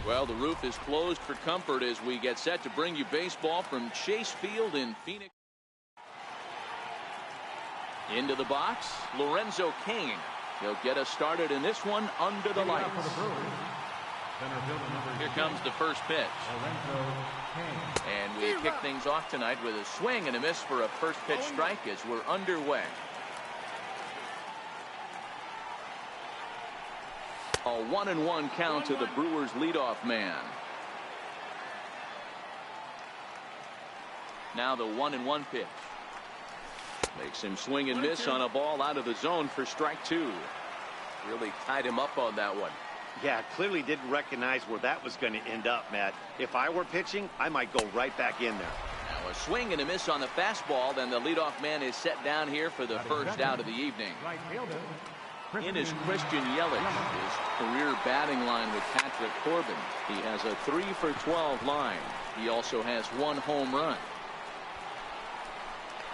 Well, the roof is closed for comfort as we get set to bring you baseball from Chase Field in Phoenix. Into the box, Lorenzo Cain. He'll get us started in this one under the lights. Here comes the first pitch. And we kick things off tonight with a swing and a miss for a first pitch strike as we're underway. A 1-1 count to the Brewers leadoff man. Now the 1-1 pitch. Makes him swing and miss on a ball out of the zone for strike two. Really tied him up on that one. Yeah, clearly didn't recognize where that was going to end up, Matt. If I were pitching, I might go right back in there. Now a swing and a miss on the fastball. Then the leadoff man is set down here for the first out of the evening. In is Christian Yelich, his career batting line with Patrick Corbin. He has a 3-for-12 line. He also has 1 home run.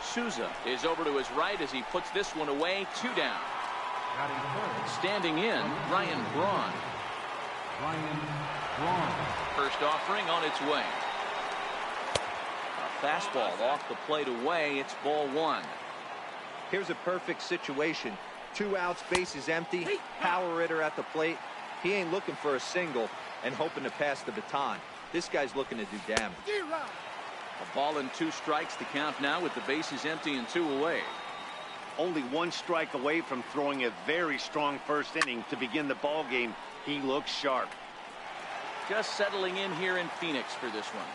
Souza is over to his right as he puts this one away. 2 down. Standing in, Ryan Braun. First offering on its way. A fastball off the plate away. It's ball 1. Here's a perfect situation. 2 outs, bases empty, power hitter at the plate. He ain't looking for a single and hoping to pass the baton. This guy's looking to do damage. A ball and 2 strikes to count now with the bases empty and 2 away. Only 1 strike away from throwing a very strong first inning to begin the ball game. He looks sharp. Just settling in here in Phoenix for this one.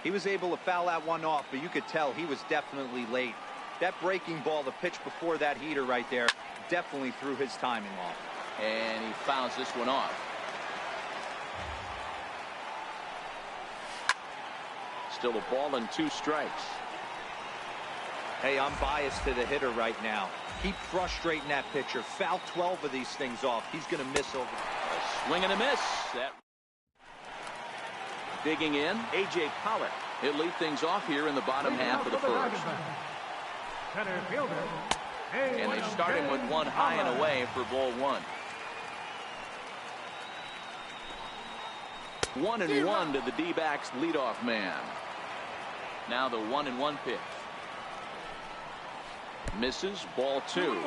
He was able to foul that one off, but you could tell he was definitely late. That breaking ball, the pitch before that heater right there, definitely threw his timing off. And he fouls this one off. Still a ball and 2 strikes. Hey, I'm biased to the hitter right now. Keep frustrating that pitcher. Foul 12 of these things off. He's going to miss over. A swing and a miss. That digging in, A.J. Pollock. He'll lead things off here in the bottom half of the first. And they start him with 1 high and away for ball 1. 1-1 to the D-backs leadoff man. Now the 1-1 pitch. Misses, ball 2.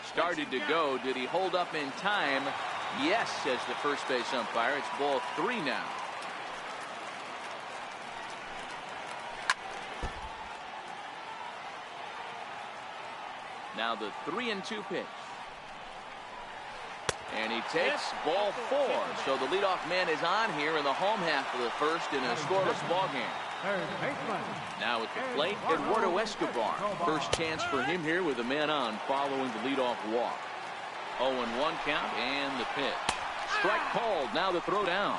Started to go. Did he hold up in time? Yes, says the first base umpire. It's ball 3 now. Now the 3-2 pitch. And he takes ball 4. So the leadoff man is on here in the home half of the first in a scoreless ball game. Now at the plate, Eduardo Escobar. First chance for him here with a man on following the leadoff walk. 0-1 count and the pitch. Strike called. Now the throw down.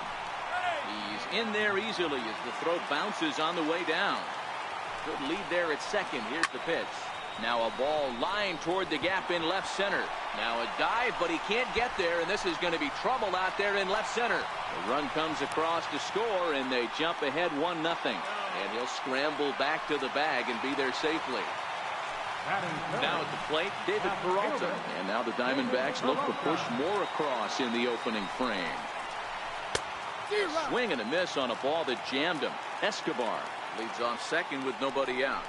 He's in there easily as the throw bounces on the way down. Good lead there at second. Here's the pitch. Now a ball lined toward the gap in left center. Now a dive, but he can't get there, and this is going to be trouble out there in left center. The run comes across to score, and they jump ahead 1-0. And he'll scramble back to the bag and be there safely. Now at the plate, David Peralta. And now the Diamondbacks look to push more across in the opening frame. A swing and a miss on a ball that jammed him. Escobar leads off second with nobody out.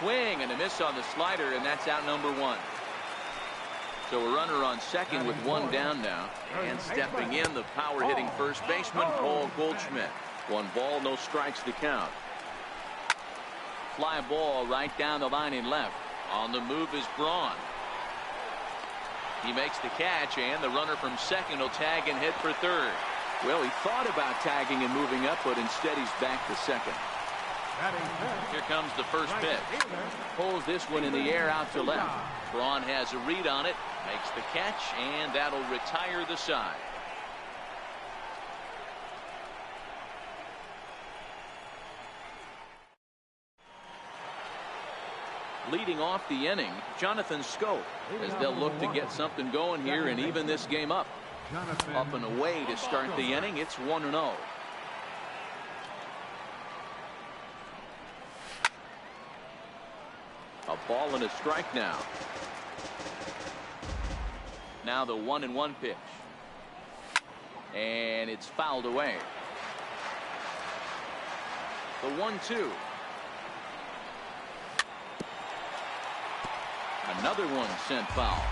Swing and a miss on the slider, and that's out number 1. So a runner on second with 1 down now. And stepping in, the power-hitting first baseman, Paul Goldschmidt. 1 ball, no strikes to count. Fly ball right down the line in left. On the move is Braun. He makes the catch, and the runner from second will tag and hit for third. Well, he thought about tagging and moving up, but instead he's back to second. Here comes the first pitch. Pulls this one in the air out to left. Braun has a read on it, makes the catch, and that'll retire the side. Leading off the inning, Jonathan Scope, as they'll look to get something going here and even this game up. Up and away to start the inning. It's 1-0. A ball and a strike now. Now the 1-1 pitch. And it's fouled away. The 1-2. Another one sent foul.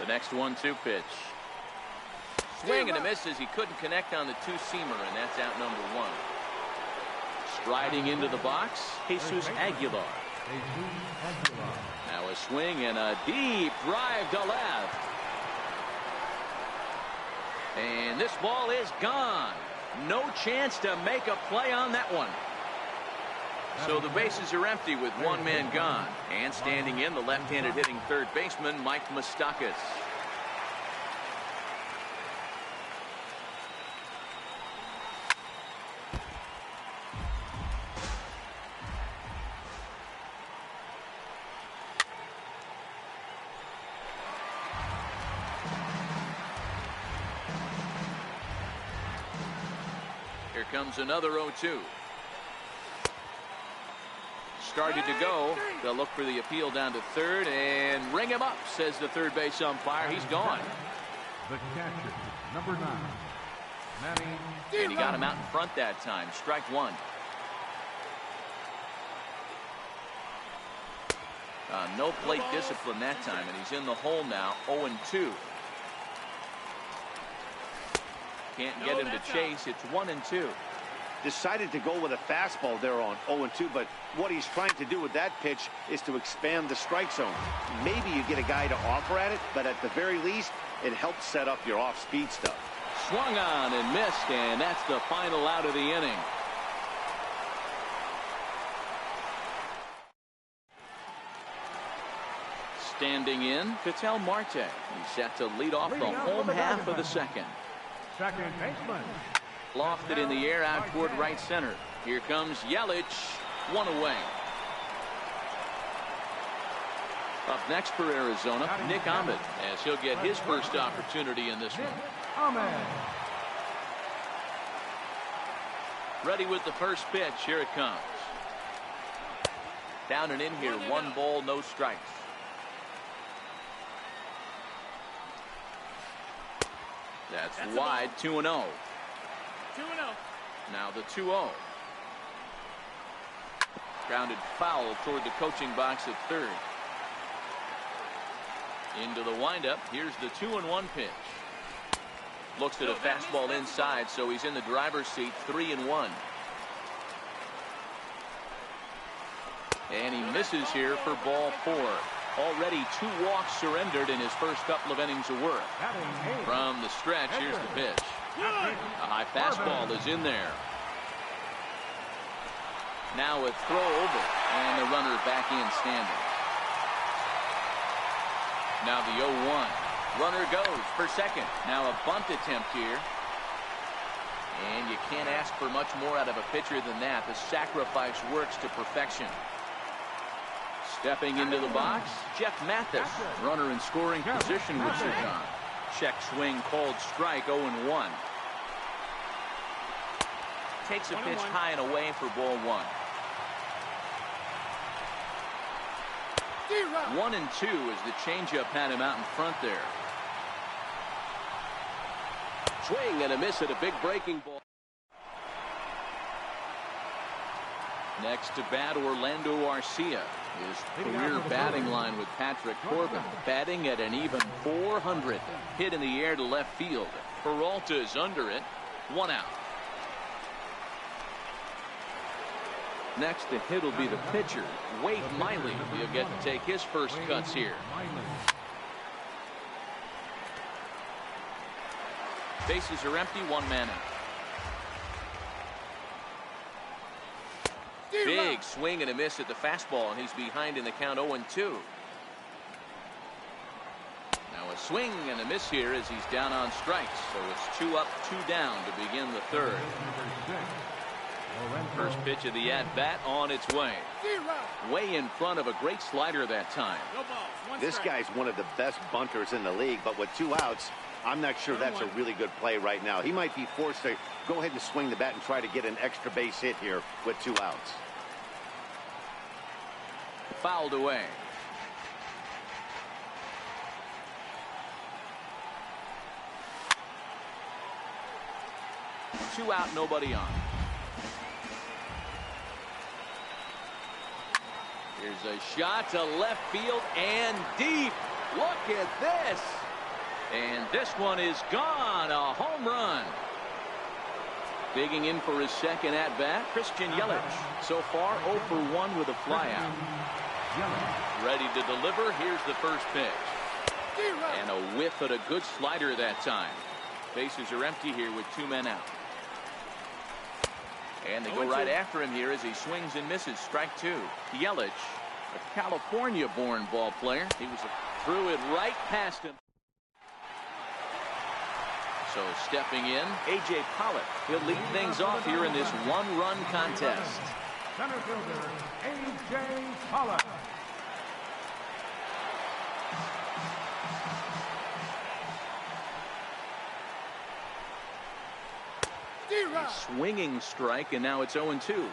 The next 1-2 pitch. Swing and a miss as he couldn't connect on the two-seamer, and that's out number one. Striding into the box, Jesus Aguilar. Now a swing and a deep drive to left. And this ball is gone. No chance to make a play on that one. So the bases are empty with one man gone. And standing in, the left-handed hitting third baseman, Mike Moustakas. Here comes another 0-2. Started to go. They'll look for the appeal down to third and ring him up, says the third base umpire. He's gone. The catcher, number 9, Manny. And he got him out in front that time. Strike one. No plate discipline that time, and he's in the hole now. 0-2. Can't get him to chase. It's 1-2. Decided to go with a fastball there on 0-2, but what he's trying to do with that pitch is to expand the strike zone. Maybe you get a guy to offer at it, but at the very least, it helps set up your off-speed stuff. Swung on and missed, and that's the final out of the inning. Standing in, Ketel Marte. He's set to lead off the home half of the second. Second baseman. Lofted in the air out toward right center. Here comes Yelich. One away. Up next for Arizona, Nick Ahmed, as he'll get his first opportunity in this one. Ahmed. Ready with the first pitch. Here it comes. Down and in here. 1 ball, no strikes. That's wide. 2-0. 2-0. Now the 2-0. Grounded foul toward the coaching box at third. Into the windup. Here's the 2-1 pitch. Looks at a fastball inside, so he's in the driver's seat. 3-1. And he misses here for ball 4. Already 2 walks surrendered in his first couple of innings of work. From the stretch, here's the pitch. A high fastball is in there. Now a throw over, and the runner back in standing. Now the 0-1. Runner goes for second. Now a bunt attempt here. And you can't ask for much more out of a pitcher than that. The sacrifice works to perfection. Stepping into the box, Jeff Mathis. Runner in scoring position with Sir John. Check swing called strike. 0-1. Takes a pitch high and away for ball 1. 1-2 as the changeup had him out in front there. Swing and a miss at a big breaking ball. Next to bat, Orlando Arcia. His career batting line with Patrick Corbin, batting at an even .400. Hit in the air to left field. Peralta is under it. 1 out. Next to hit will be the pitcher, Wade Miley. He'll get to take his first cuts here. Bases are empty, 1 man out. Big swing and a miss at the fastball, and he's behind in the count. 0-2. swing and a miss here as he's down on strikes. So it's 2 up, 2 down to begin the third. First pitch of the at-bat on its way. Way in front of a great slider that time. This guy's one of the best bunters in the league, but with 2 outs, I'm not sure that's a really good play right now. He might be forced to go ahead and swing the bat and try to get an extra base hit here with 2 outs. Fouled away. Two out, nobody on. Here's a shot to left field and deep. Look at this. And this one is gone. A home run. Digging in for his second at-bat, Christian Yelich. So far, 0 for 1 with a flyout. Ready to deliver. Here's the first pitch. And a whiff at a good slider that time. Bases are empty here with 2 men out. And they go right after him here as he swings and misses. Strike 2. Yelich, a California-born ball player. He threw it right past him. So stepping in, A.J. Pollock. He'll lead things off here in this 1-run contest. Center fielder, A.J. Pollock. A swinging strike, and now it's 0-2. The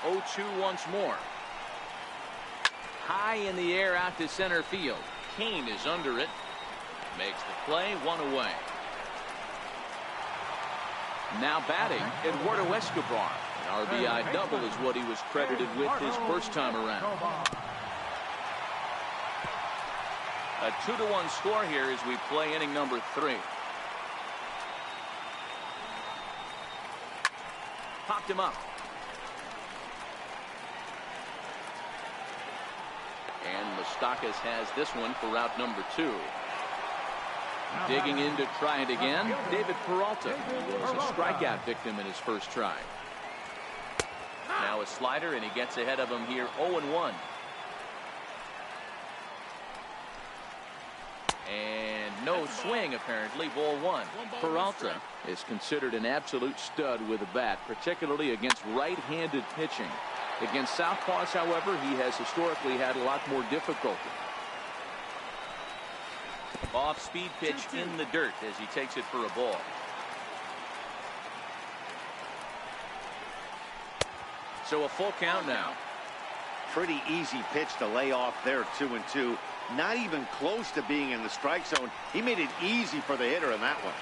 0-2 once more. High in the air out to center field. Kane is under it. Makes the play, 1 away. Now batting, Eduardo Escobar. An RBI double is what he was credited with his first time around. A 2-1 score here as we play inning number 3. Popped him up. And Moustakas has this one for route number 2. Digging in to try it again, David Peralta, who was a strikeout victim in his first try. Now a slider, and he gets ahead of him here, 0-1. And no swing, apparently, ball 1. Peralta is considered an absolute stud with a bat, particularly against right-handed pitching. Against southpaws, however, he has historically had a lot more difficulty. Off-speed pitch in the dirt as he takes it for a ball. So a full count now. Pretty easy pitch to lay off there, 2-2. Not even close to being in the strike zone. He made it easy for the hitter in that one.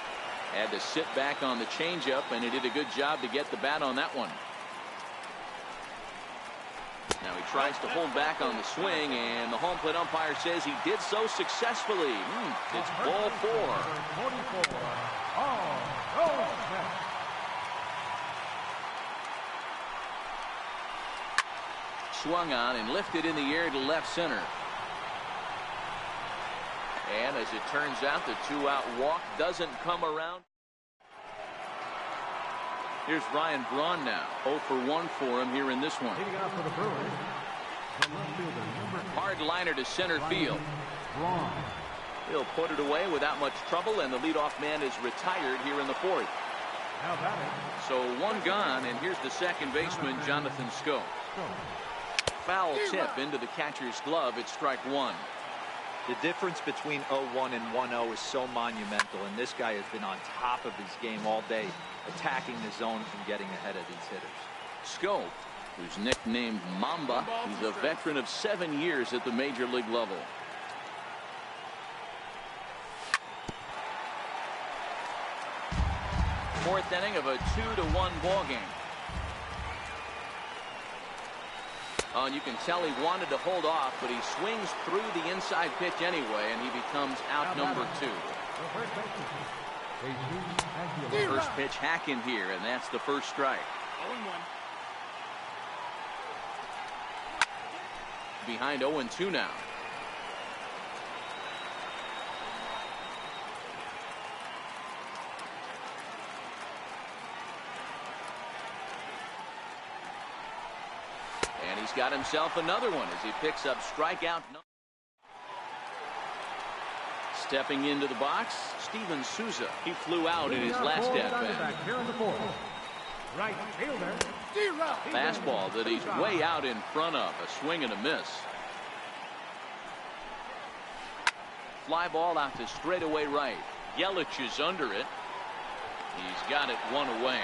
Had to sit back on the changeup, and he did a good job to get the bat on that one. Now he tries to hold back on the swing, and the home plate umpire says he did so successfully. It's ball 4. Swung on and lifted in the air to left center. And as it turns out, the 2-out walk doesn't come around. Here's Ryan Braun now. 0 for 1 for him here in this one. Hard liner to center field. He'll put it away without much trouble, and the leadoff man is retired here in the 4th. So 1 gone, and here's the second baseman, Jonathan Schoop. Foul tip into the catcher's glove. It's strike 1. The difference between 0-1 and 1-0 is so monumental, and this guy has been on top of his game all day, attacking the zone and getting ahead of these hitters. Schoop, who's nicknamed Mamba, he's a veteran of 7 years at the major league level. Fourth inning of a 2-1 ball game. Oh, and you can tell he wanted to hold off, but he swings through the inside pitch anyway, and he becomes out number 2. First pitch hack in here, and that's the first strike. 0-1. Behind 0-2 now. got himself another one as he picks up strikeout. Stepping into the box, Steven Souza. He flew out in his last at-bat. Right fielder. Fastball that he's way out in front of. A swing and a miss. Fly ball out to straightaway right. Yelich is under it. He's got it one away.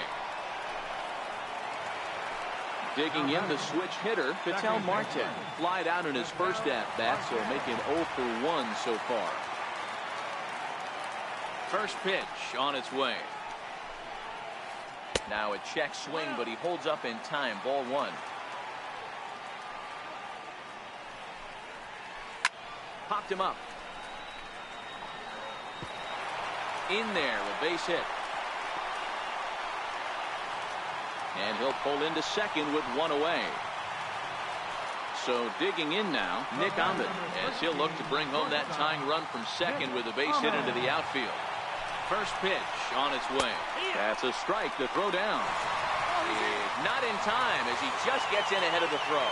Digging in the switch hitter, Ketel Marte. Flied out in his first at-bat, so making 0 for 1 so far. First pitch on its way. Now a check swing, but he holds up in time. Ball 1. Popped him up. In there, a base hit. And he'll pull into second with 1 away. So digging in now, Nick Ahmed, as he'll look to bring home that tying run from second with a base hit into the outfield. First pitch on its way. That's a strike to throw down. Not in time as he just gets in ahead of the throw.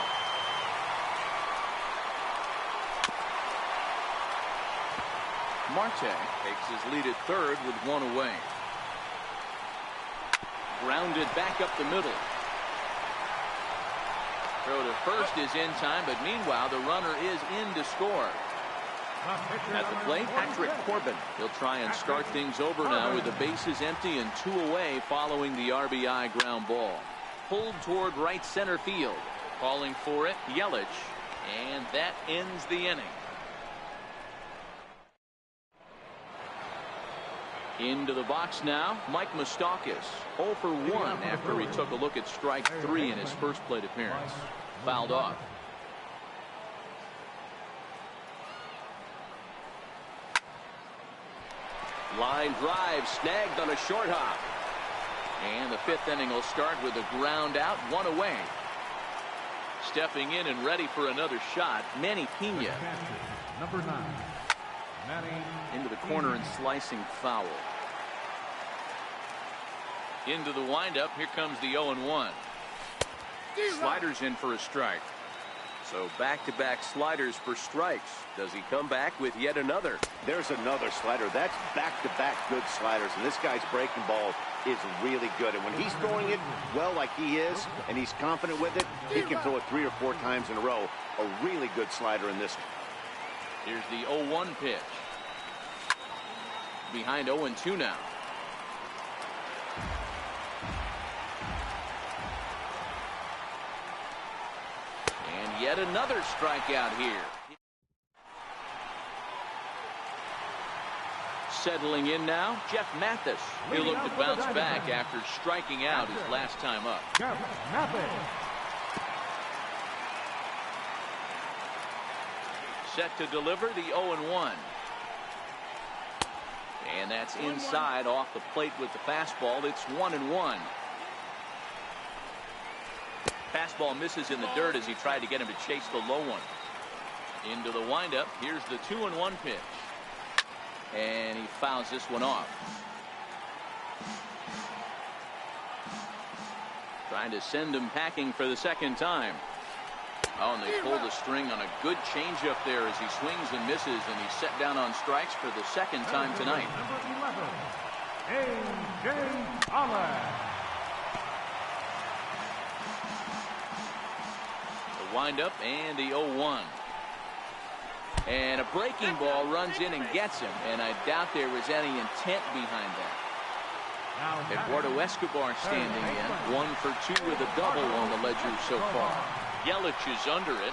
Marte takes his lead at third with 1 away. Grounded back up the middle. Throw to first is in time, but meanwhile the runner is in to score. At the plate, Patrick Corbin. He'll try and start things over now with the bases empty and 2 away following the RBI ground ball. Pulled toward right center field. Calling for it, Yelich. And that ends the inning. Into the box now, Mike Moustakas. 0 for 1 after he took a look at strike 3 in his first plate appearance. Fouled off. Line drive snagged on a short hop. And the 5th inning will start with a ground out, 1 away. Stepping in and ready for another shot, Manny Pena. Number 9. Manny. Into the corner and slicing foul. Into the windup. Here comes the 0-1. Sliders in for a strike. So back-to-back sliders for strikes. Does he come back with yet another? There's another slider. That's back-to-back good sliders. And this guy's breaking ball is really good. And when he's throwing it well like he is, and he's confident with it, he can throw it 3 or 4 times in a row. A really good slider in this one. Here's the 0-1 pitch. Behind 0-2 now. And yet another strikeout here. Settling in now, Jeff Mathis. He'll look to bounce back after striking out his last time up. Jeff Mathis. Set to deliver the 0-1. And that's inside off the plate with the fastball. It's 1-1. Fastball misses in the dirt as he tried to get him to chase the low one. Into the windup. Here's the 2-1 pitch. And he fouls this one off. Trying to send him packing for the second time. Oh, and they pull the string on a good changeup there as he swings and misses, and he's set down on strikes for the second time tonight. Number 11, A.J. Pollock. The windup and the 0-1. And a breaking ball runs in and gets him, and I doubt there was any intent behind that. Eduardo Escobar standing in, 1 for 2 with a double on the ledger so far. Yelich is under it,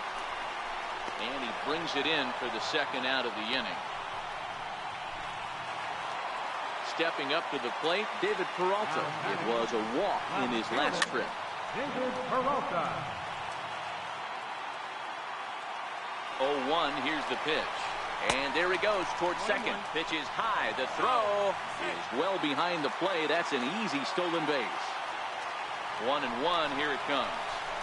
and he brings it in for the second out of the inning. Stepping up to the plate, David Peralta. It was a walk in his last trip. David Peralta. 0-1, here's the pitch. And there he goes towards second. Pitch is high. The throw is well behind the play. That's an easy stolen base. 1-1, here it comes.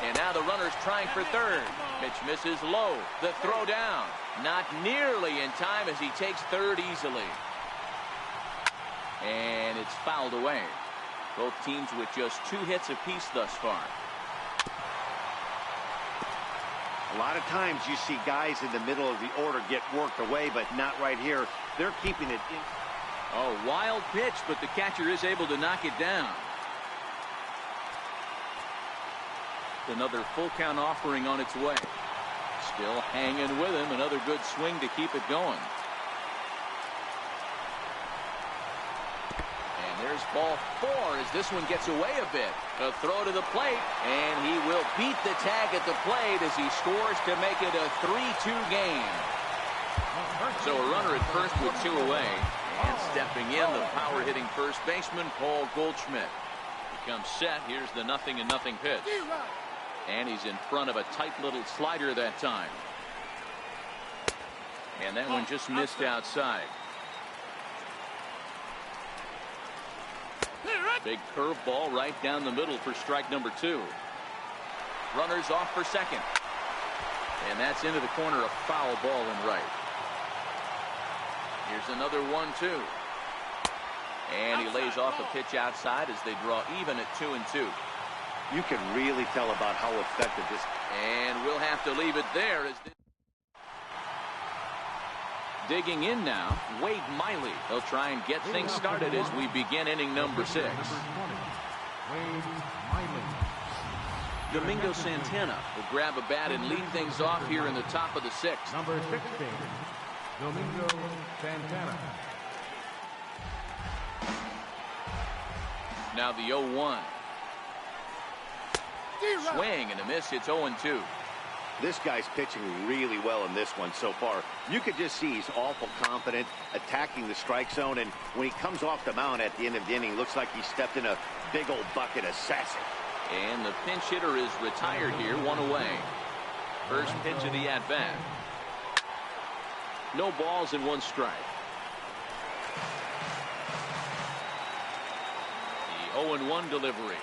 And now the runner's trying for third. Pitch misses low. The throw down. Not nearly in time as he takes third easily. And it's fouled away. Both teams with just 2 hits apiece thus far. A lot of times you see guys in the middle of the order get worked away, but not right here. They're keeping it in. Oh, wild pitch, but the catcher is able to knock it down. Another full count offering on its way. Still hanging with him. Another good swing to keep it going. And there's ball 4 as this one gets away a bit. A throw to the plate, and he will beat the tag at the plate as he scores to make it a 3-2 game. So a runner at first with 2 away. And stepping in, the power-hitting first baseman, Paul Goldschmidt. He comes set. Here's the 0-0 pitch. And he's in front of a tight little slider that time. And that one just missed outside. Big curveball right down the middle for strike number 2. Runners off for second. And that's into the corner, a foul ball in right. Here's another 1-2. And he lays off a pitch outside as they draw even at 2-2. You can really tell about how effective this. And we'll have to leave it there. As digging in now, Wade Miley. He'll try and get things started as we begin inning number 6. Domingo Santana will grab a bat and lead things off here in the top of the 6th. Number 16, Domingo Santana. Now the 0-1. Swing and a miss. It's 0-2. This guy's pitching really well in this one so far. You could just see he's awful confident attacking the strike zone, and when he comes off the mound at the end of the inning, looks like he stepped in a big old bucket of sassy. And the pinch hitter is retired here, 1 away. First pitch of the at-bat. No balls and 1 strike. The 0-1 delivery.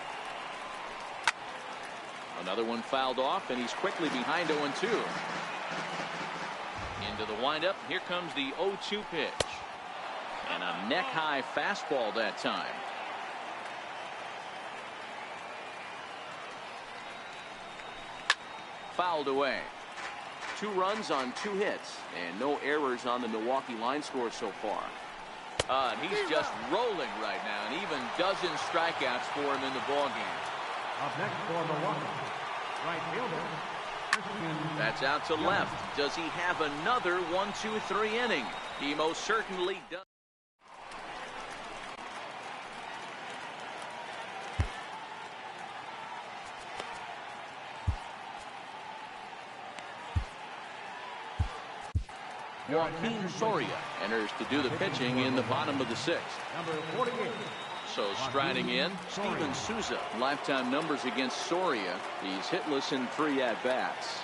Another one fouled off, and he's quickly behind 0-2. Into the windup. Here comes the 0-2 pitch. And a neck-high fastball that time. Fouled away. 2 runs on 2 hits, and no errors on the Milwaukee line score so far. And he's just rolling right now, and even dozen strikeouts for him in the ballgame. Up next for Milwaukee, right fielder, Christian. That's out to left. Does he have another 1-2-3 inning? He most certainly does. Joaquin Soria enters to do the pitching in the bottom of the 6th. Number 48. So striding in, Steven Souza. Lifetime numbers against Soria. He's hitless in 3 at-bats.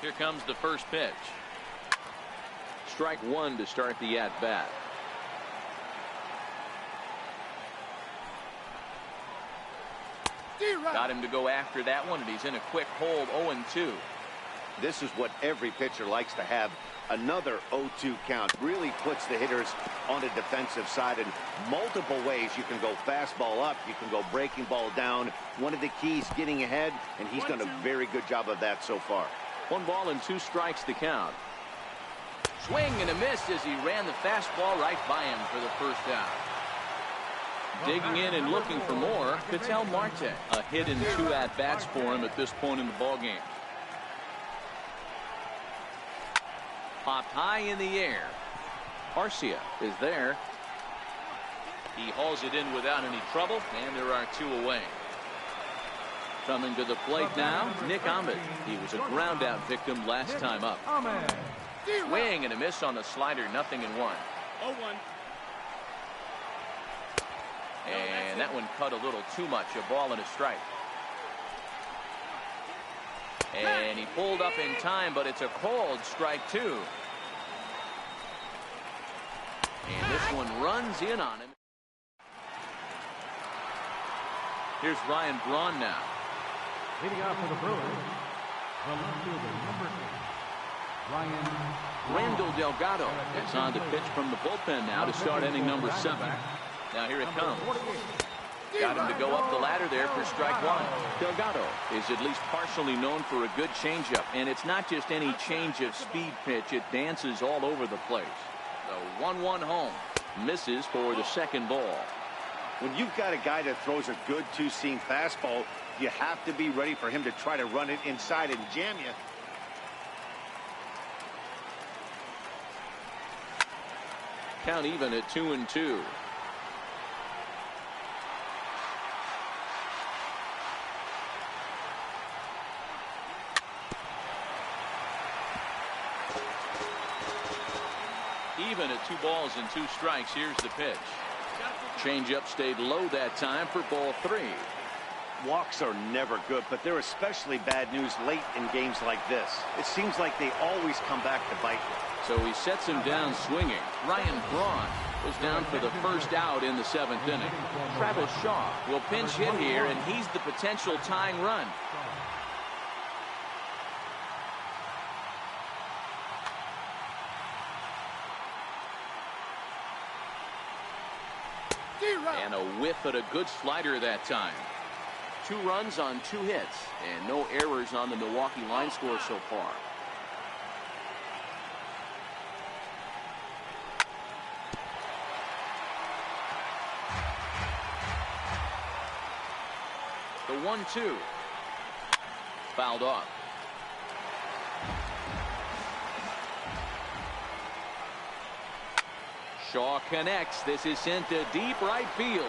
Here comes the first pitch. Strike 1 to start the at-bat. Got him to go after that one, and he's in a quick hold, 0-2. This is what every pitcher likes to have. Another 0-2 count really puts the hitters on the defensive side in multiple ways. You can go fastball up, you can go breaking ball down. One of the keys, getting ahead, and he's done a very good job of that so far. 1 ball and 2 strikes to count. Swing and a miss as he ran the fastball right by him for the first out. Digging in and looking for more, Ketel Marte. A hit in 2 at-bats for him at this point in the ballgame. Popped high in the air. Arcia is there. He hauls it in without any trouble, and there are 2 away. Coming to the plate now, Nick Ahmed. He was a ground-out victim last time up. Swing and a miss on the slider, 0-1. 0-1. And that one cut a little too much, a ball and a strike. And he pulled up in time, but it's a called strike 2. And this one runs in on him. Here's Ryan Braun now. Leading off for the Brewers, The left fielder, number 8, Ryan. Randall Delgado is on the pitch from the bullpen now to start inning number 7. Now here it comes. Got him to go up the ladder there for strike 1. Delgado is at least partially known for a good changeup, and it's not just any change of speed pitch. It dances all over the place. The 1-1 home. Misses for the second ball. When you've got a guy that throws a good two-seam fastball, you have to be ready for him to try to run it inside and jam you. Count even at 2-2. Even at 2 balls and 2 strikes. Here's the pitch. Changeup stayed low that time for ball 3. Walks are never good, but they're especially bad news late in games like this. It seems like they always come back to bite you. So he sets him down swinging. Ryan Braun was down for the first out in the 7th inning. Travis Shaw will pinch hit here, and he's the potential tying run. And a whiff at a good slider that time. 2 runs on 2 hits, and no errors on the Milwaukee line score so far. The 1-2. Fouled off. Shaw connects. This is sent to deep right field.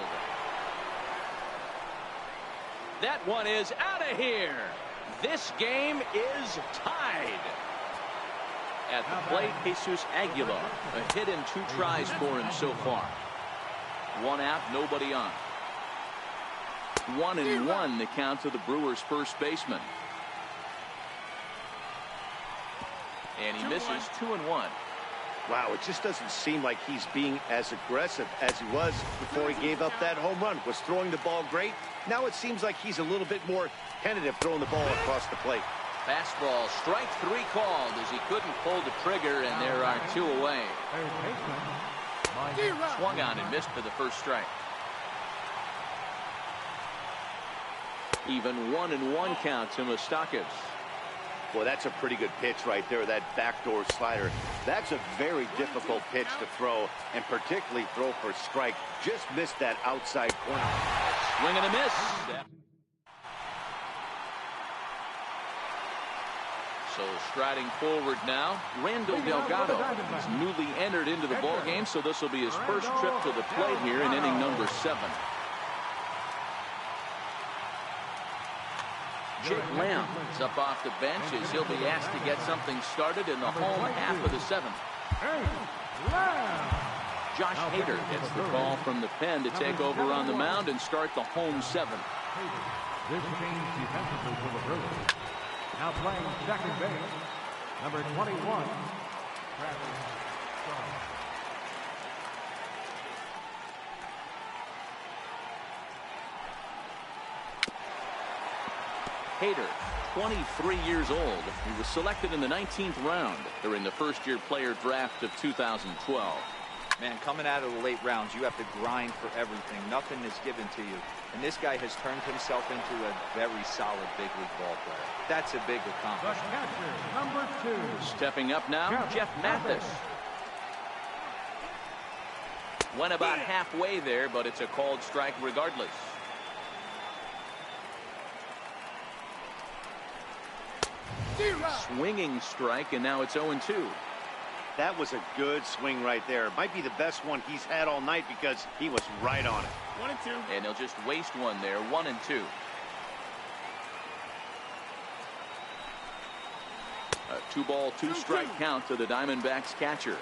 That one is out of here. This game is tied. At the plate, Jesus Aguilar. A hit in 2 tries for him so far. 1 out, nobody on. 1-1 the count to the Brewers' first baseman. And he misses 2-1. Wow, it just doesn't seem like he's being as aggressive as he was before he gave up that home run. Was throwing the ball great. Now it seems like he's a little bit more tentative throwing the ball across the plate. Fastball, strike 3 called as he couldn't pull the trigger, and there are 2 away. Swung on and missed for the first strike. Even 1-1 count to Moustakas. Boy, that's a pretty good pitch right there, that backdoor slider. That's a very difficult pitch to throw, and particularly throw for a strike. Just missed that outside corner. Swing and a miss. So striding forward now, Randall Delgado is newly entered into the ball game, so this will be his first trip to the plate here in inning number 7. Jake Lamb is up off the bench as he'll be asked to get something started in the home half of the 7th. Josh Hader gets the call from the pen to take over on the mound and start the home 7th. This change defensively for the Brewers. Now playing second base, number 21, Travis Shaw. Hader, 23 years old. He was selected in the 19th round during the first-year player draft of 2012. Man, coming out of the late rounds, you have to grind for everything. Nothing is given to you. And this guy has turned himself into a very solid big league ball player. That's a big accomplishment. The catcher, number 2. Stepping up now, Jeff Mathis. Went about halfway there, but it's a called strike regardless. Swinging strike, and now it's 0-2. That was a good swing right there. Might be the best one he's had all night because he was right on it. 1-2. And he'll just waste one there. 1-2. A 2-ball, 2-strike count to the Diamondbacks catcher.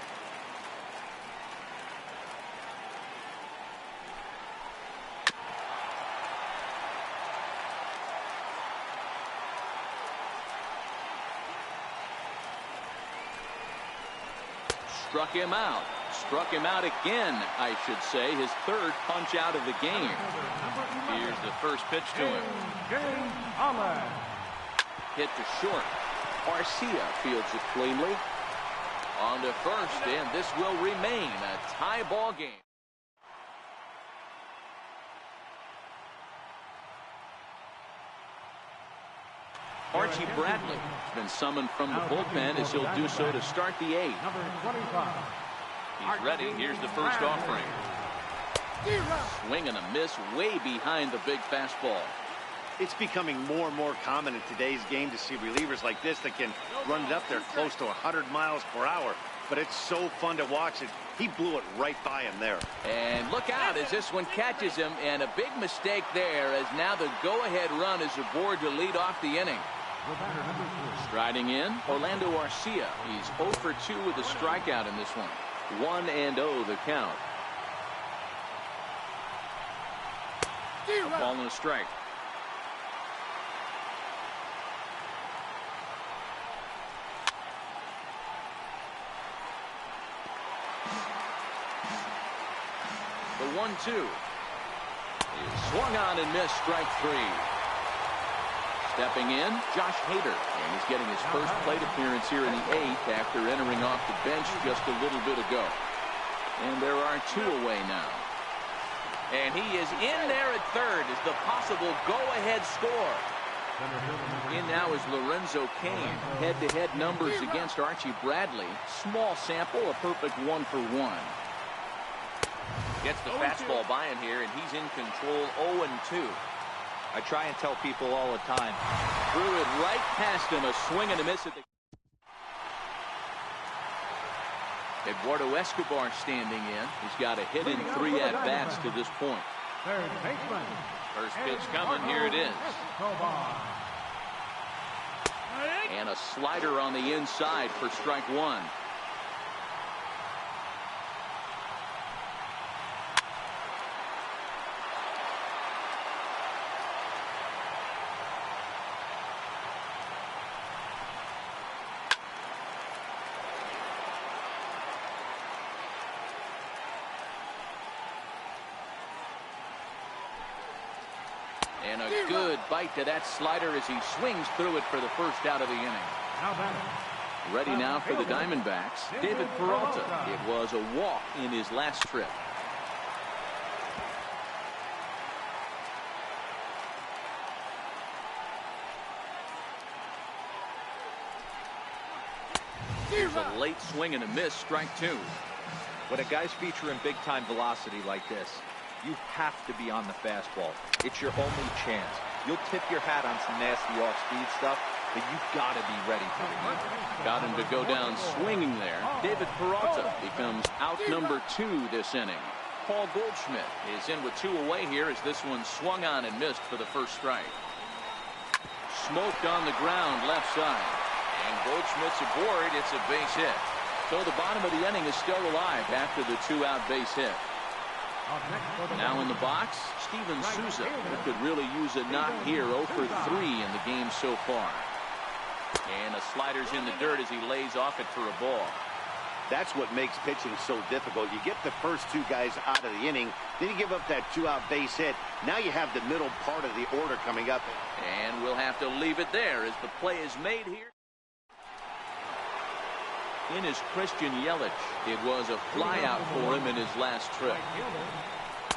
Struck him out. Struck him out again, I should say. His 3rd punch out of the game. Here's the first pitch to him. Hit to short. Arcia fields it cleanly. On to first, and this will remain a tie ball game. Archie Bradley has been summoned from the bullpen as he'll do so to start the eighth. Number 25. He's ready. Here's the first offering. Swing and a miss way behind the big fastball. It's becoming more and more common in today's game to see relievers like this that can run it up there close to 100 miles per hour. But it's so fun to watch it. He blew it right by him there. And look out as this one catches him, and a big mistake there as now the go-ahead run is aboard to lead off the inning. Striding in, Orlando Arcia. He's 0 for 2 with a strikeout in this one. 1-0 the count. A ball and a strike. The 1-2 is swung on and missed, strike 3. Stepping in, Josh Hader, and he's getting his first plate appearance here in the 8th after entering off the bench just a little bit ago. And there are 2 away now. And he is in there at third as the possible go-ahead score. In now is Lorenzo Cain. Head-to-head numbers against Archie Bradley. Small sample, a perfect 1 for 1. Gets the fastball by him here, and he's in control 0-2. I try and tell people all the time. Threw it right past him, a swing and a miss at the... Eduardo Escobar standing in. He's got a hit in 3 at-bats to this point. Third baseman. First pitch coming, here it is. And a slider on the inside for strike 1. And a good bite to that slider as he swings through it for the first out of the inning. Ready now for the Diamondbacks, David Peralta. It was a walk in his last trip. Here's a late swing and a miss, strike 2. When a guy's featuring big-time velocity like this, you have to be on the fastball. It's your only chance. You'll tip your hat on some nasty off-speed stuff, but you've got to be ready for the game. Got him to go down swinging there. David Peralta becomes out number 2 this inning. Paul Goldschmidt is in with 2 away here as this one swung on and missed for the first strike. Smoked on the ground left side. And Goldschmidt's aboard. It's a base hit. So the bottom of the inning is still alive after the 2-out base hit. Now in the box, Steven Souza, who could really use a knock here. 0 for 3 in the game so far. And a slider's in the dirt as he lays off it for a ball. That's what makes pitching so difficult. You get the first 2 guys out of the inning, then you give up that 2-out base hit. Now you have the middle part of the order coming up. And we'll have to leave it there as the play is made here. In is Christian Yelich. It was a flyout for him in his last trip.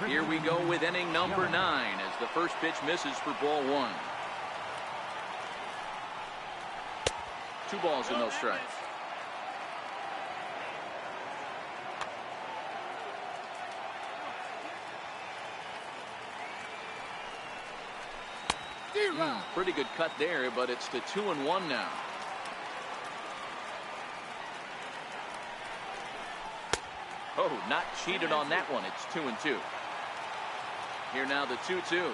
Here we go with inning number 9 as the first pitch misses for ball 1. 2 balls and no strikes. Pretty good cut there, but it's to 2-1 now. Oh, not cheated on that one. It's 2-2. Here now the 2-2.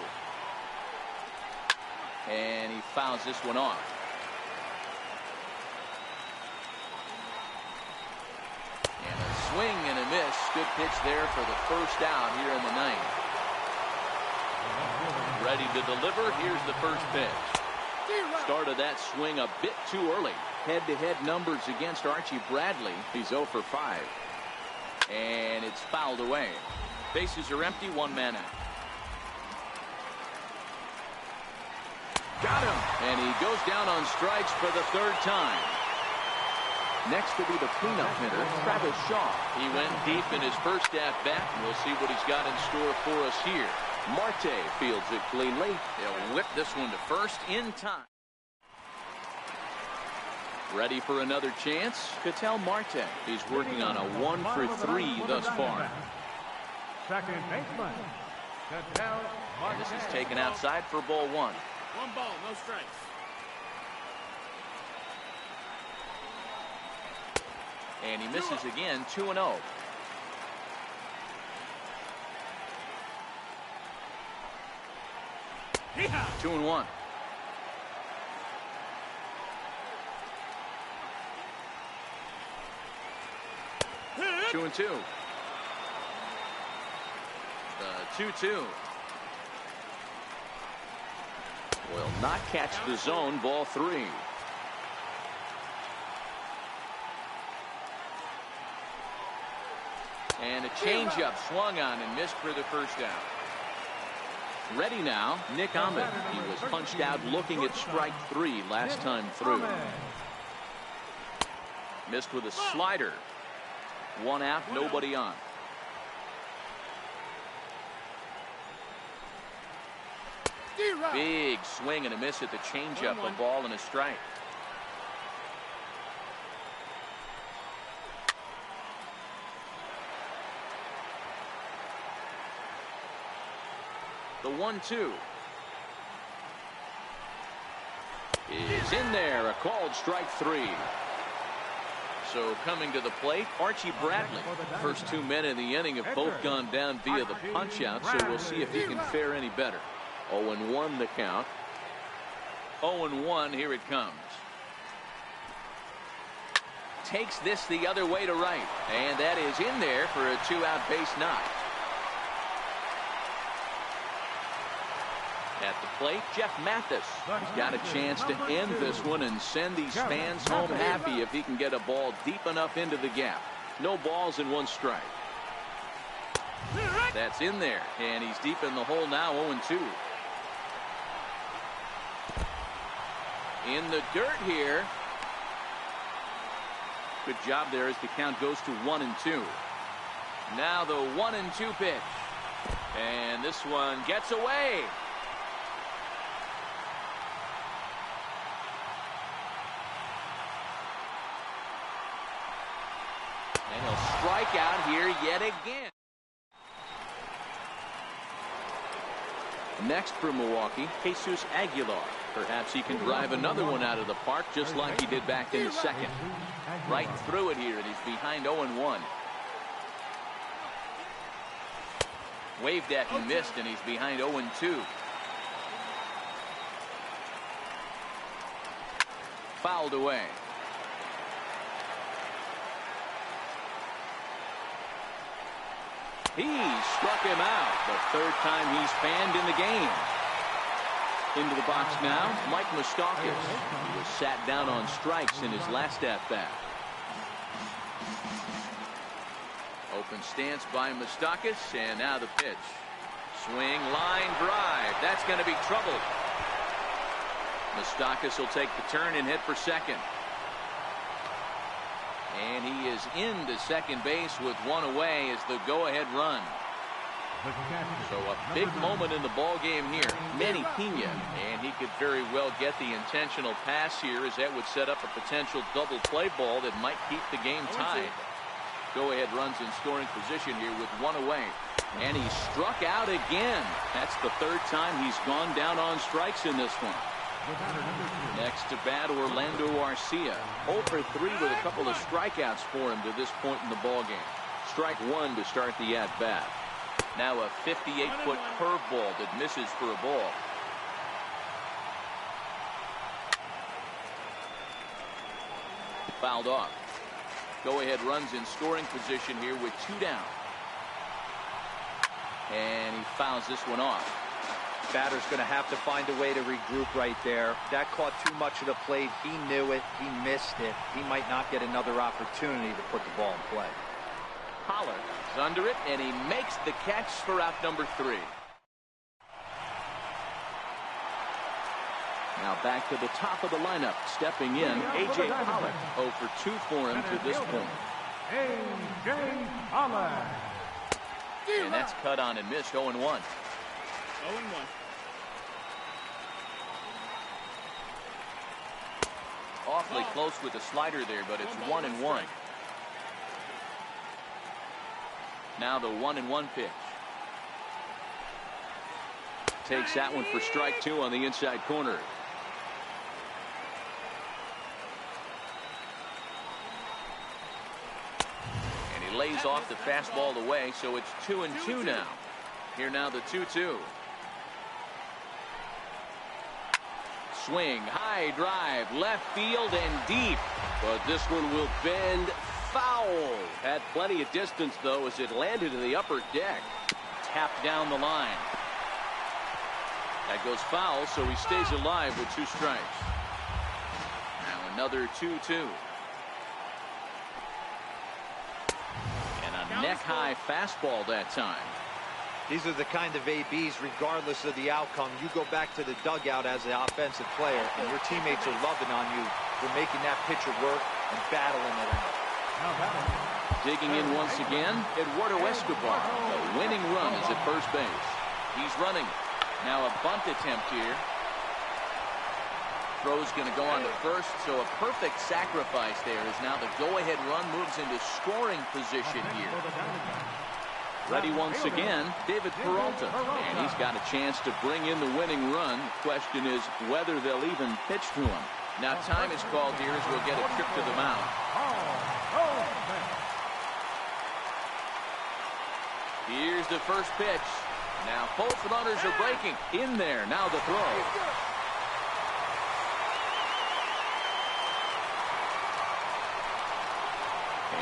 And he fouls this one off. And a swing and a miss. Good pitch there for the first out here in the 9th. Ready to deliver. Here's the first pitch. Started that swing a bit too early. Head-to-head numbers against Archie Bradley. He's 0 for 5. And it's fouled away. Bases are empty, 1 man out. Got him. And he goes down on strikes for the third time. Next will be the cleanup hitter, Travis Shaw. He went deep in his first at-bat. We'll see what he's got in store for us here. Marte fields it cleanly. They'll whip this one to first in time. Ready for another chance? Ketel Marte. He's working on a 1-for-3 thus far. Second baseman, Ketel Marte. And this is taken outside for ball 1. 1 ball, no strikes. And he misses again, 2-0. Yeehaw! 2-1. Hit! 2-2. The 2-2. Will not catch the zone, ball 3. And a changeup swung on and missed for the first out. Ready now, Nick Ahmed. He was punched out looking at strike 3 last time through. Missed with a slider. 1 out, nobody on. Big swing and a miss at the changeup, a ball and a strike. The 1-2 is in there, a called strike 3. So coming to the plate, Archie Bradley. First 2 men in the inning have both gone down via the punch out, so we'll see if he can fare any better. 0-1 the count. 0-1, here it comes. Takes this the other way to right, and that is in there for a 2-out base knock. At the plate, Jeff Mathis. He's got a chance to end this one and send these fans home happy if he can get a ball deep enough into the gap. No balls and 1 strike. That's in there, and he's deep in the hole now, 0-2. In the dirt here. Good job there as the count goes to 1-2. Now the 1-2 pitch. And this one gets away. And he'll strike out here yet again. Next for Milwaukee, Jesus Aguilar. Perhaps he can drive another one out of the park just like he did back in the second. Right through it here, and he's behind 0-1. Waved at and missed, and he's behind 0-2. Fouled away. He struck him out. The 3rd time he's fanned in the game. Into the box now, Mike Moustakas. He was sat down on strikes in his last at-bat. Open stance by Moustakas, and now the pitch. Swing, line, drive. That's going to be trouble. Moustakas will take the turn and hit for second. And he is into second base with 1 away as the go-ahead run. So a big moment in the ball game here. Manny Pena, and he could very well get the intentional pass here, as that would set up a potential double play ball that might keep the game tied. Go-ahead runs in scoring position here with 1 away. And he struck out again. That's the 3rd time he's gone down on strikes in this one. Next to bat, Orlando Arcia. 0 for 3 with a couple of strikeouts for him to this point in the ball game. Strike 1 to start the at-bat. Now a 58-foot curveball that misses for a ball. Fouled off. Go-ahead runs in scoring position here with 2 down. And he fouls this one off. Batter's going to have to find a way to regroup right there. That caught too much of the plate. He knew it. He missed it. He might not get another opportunity to put the ball in play. Holler is under it, and he makes the catch for out number 3. Now back to the top of the lineup. Stepping in, A.J. Pollock. 0 for 2 for him to this point. A.J. Pollock. And that's cut on and missed. 0-1. 0-1. Awfully close with the slider there, but it's 1-1. Now the 1-1 pitch. Takes that one for strike 2 on the inside corner. And he lays off the fastball away, so it's 2-2 now. Here now the 2-2. Swing, high drive, left field and deep. But this one will bend foul. Had plenty of distance, though, as it landed in the upper deck. Tapped down the line. That goes foul, so he stays alive with 2 strikes. Now another 2-2. And a neck-high fastball that time. These are the kind of ABs, regardless of the outcome. You go back to the dugout as an offensive player, and your teammates are loving on you for making that pitcher work and battling it out. Digging in once again, Eduardo Escobar. The winning run is at first base. He's running. Now a bunt attempt here. Throw's going to go on to first, so a perfect sacrifice there as now the go-ahead run moves into scoring position here. Ready once again, David Peralta, and he's got a chance to bring in the winning run. The question is whether they'll even pitch to him. Now time is called here as we'll get a trip to the mound. Here's the first pitch. Now both runners are breaking. In there, now the throw.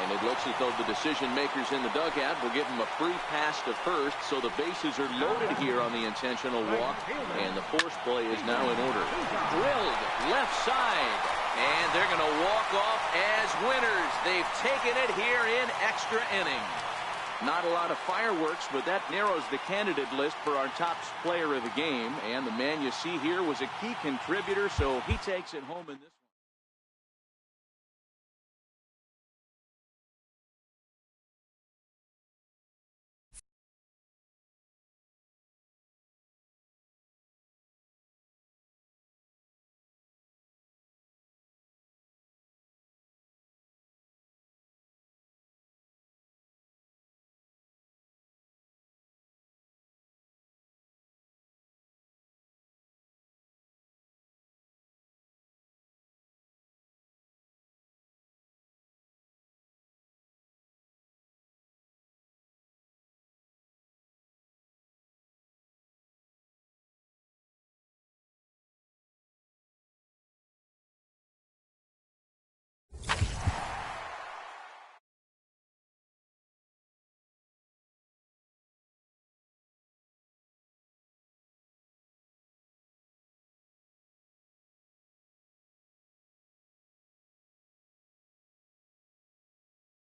And it looks as though the decision makers in the dugout will give him a free pass to first, so the bases are loaded here on the intentional walk, and the force play is now in order. Drilled left side, and they're going to walk off as winners. They've taken it here in extra innings. Not a lot of fireworks, but that narrows the candidate list for our top player of the game, and the man you see here was a key contributor, so he takes it home in this.